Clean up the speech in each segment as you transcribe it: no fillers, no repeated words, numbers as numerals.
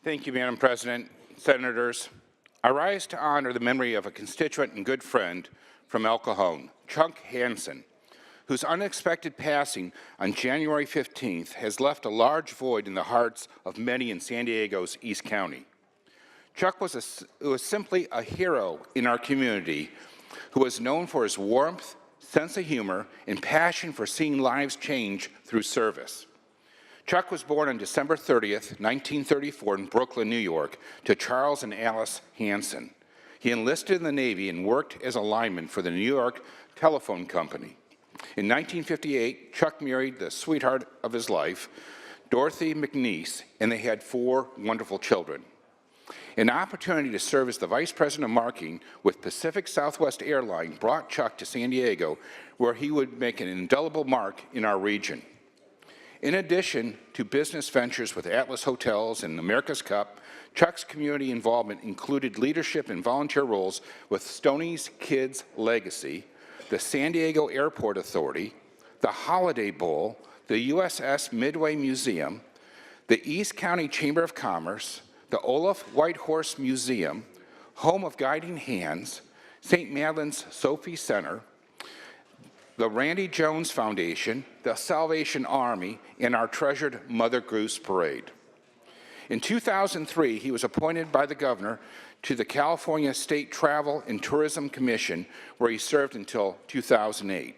Thank you, Madam President. Senators, I rise to honor the memory of a constituent and good friend from El Cajon, Chuck Hansen, whose unexpected passing on January 15th has left a large void in the hearts of many in San Diego's East County. Chuck was simply a hero in our community who was known for his warmth, sense of humor, and passion for seeing lives change through service. Chuck was born on December 30th, 1934 in Brooklyn, New York, to Charles and Alice Hansen. He enlisted in the Navy and worked as a lineman for the New York Telephone Company. In 1958, Chuck married the sweetheart of his life, Dorothy McNeese, and they had 4 wonderful children. An opportunity to serve as the Vice President of Marketing with Pacific Southwest Airlines brought Chuck to San Diego, where he would make an indelible mark in our region. In addition to business ventures with Atlas Hotels and America's Cup, Chuck's community involvement included leadership and volunteer roles with Stoney's Kids Legacy, the San Diego Airport Authority, the Holiday Bowl, the USS Midway Museum, the East County Chamber of Commerce, the Olaf Whitehorse Museum, home of Guiding Hands, St. Madeline's Sophie Center, the Randy Jones Foundation, the Salvation Army, and our treasured Mother Goose Parade. In 2003, he was appointed by the governor to the California State Travel and Tourism Commission, where he served until 2008.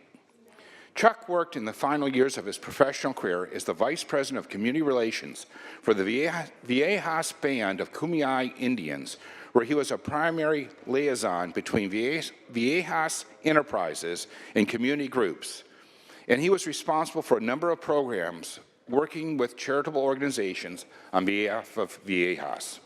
Chuck worked in the final years of his professional career as the Vice President of Community Relations for the Viejas Band of Kumeyaay Indians, where he was a primary liaison between Viejas Enterprises and community groups. And he was responsible for a number of programs working with charitable organizations on behalf of Viejas.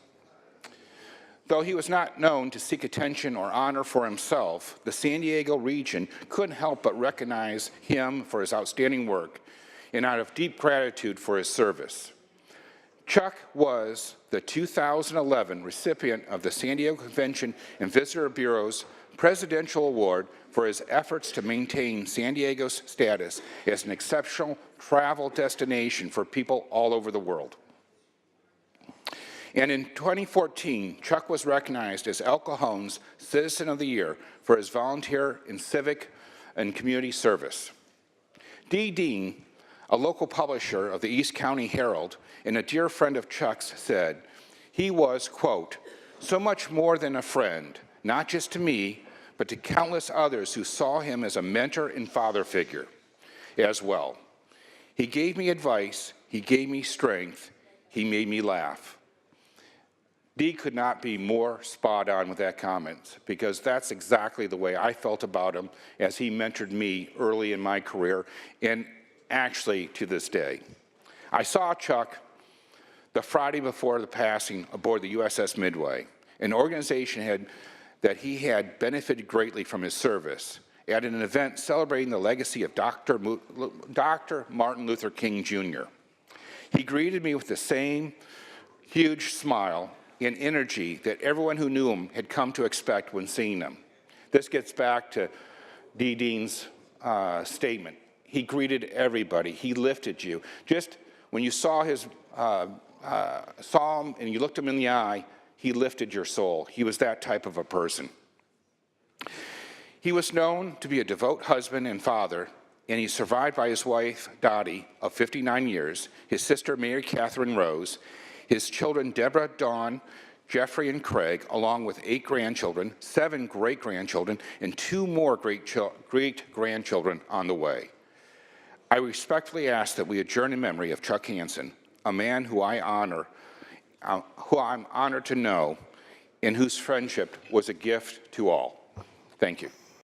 Though he was not known to seek attention or honor for himself, the San Diego region couldn't help but recognize him for his outstanding work and out of deep gratitude for his service. Chuck was the 2011 recipient of the San Diego Convention and Visitor Bureau's Presidential Award for his efforts to maintain San Diego's status as an exceptional travel destination for people all over the world. And in 2014, Chuck was recognized as El Cajon's Citizen of the Year for his volunteer in civic and community service. Dee Dean, a local publisher of the East County Herald and a dear friend of Chuck's, said, he was, quote, so much more than a friend, not just to me, but to countless others who saw him as a mentor and father figure as well. He gave me advice, he gave me strength, he made me laugh. Dee could not be more spot on with that comment, because that's exactly the way I felt about him as he mentored me early in my career, and actually to this day. I saw Chuck the Friday before the passing aboard the USS Midway, an organization that he had benefited greatly from his service, at an event celebrating the legacy of Dr. Martin Luther King Jr. He greeted me with the same huge smile and energy that everyone who knew him had come to expect when seeing him. This gets back to Dee Dean's statement. He greeted everybody. He lifted you. Just when you saw him and you looked him in the eye, he lifted your soul. He was that type of a person. He was known to be a devout husband and father, and he's survived by his wife, Dottie, of 59 years, his sister, Mary Catherine Rose, his children, Deborah, Dawn, Jeffrey, and Craig, along with 8 grandchildren, 7 great-grandchildren, and 2 more great-grandchildren on the way. I respectfully ask that we adjourn in memory of Chuck Hansen, a man who I'm honored to know, and whose friendship was a gift to all. Thank you.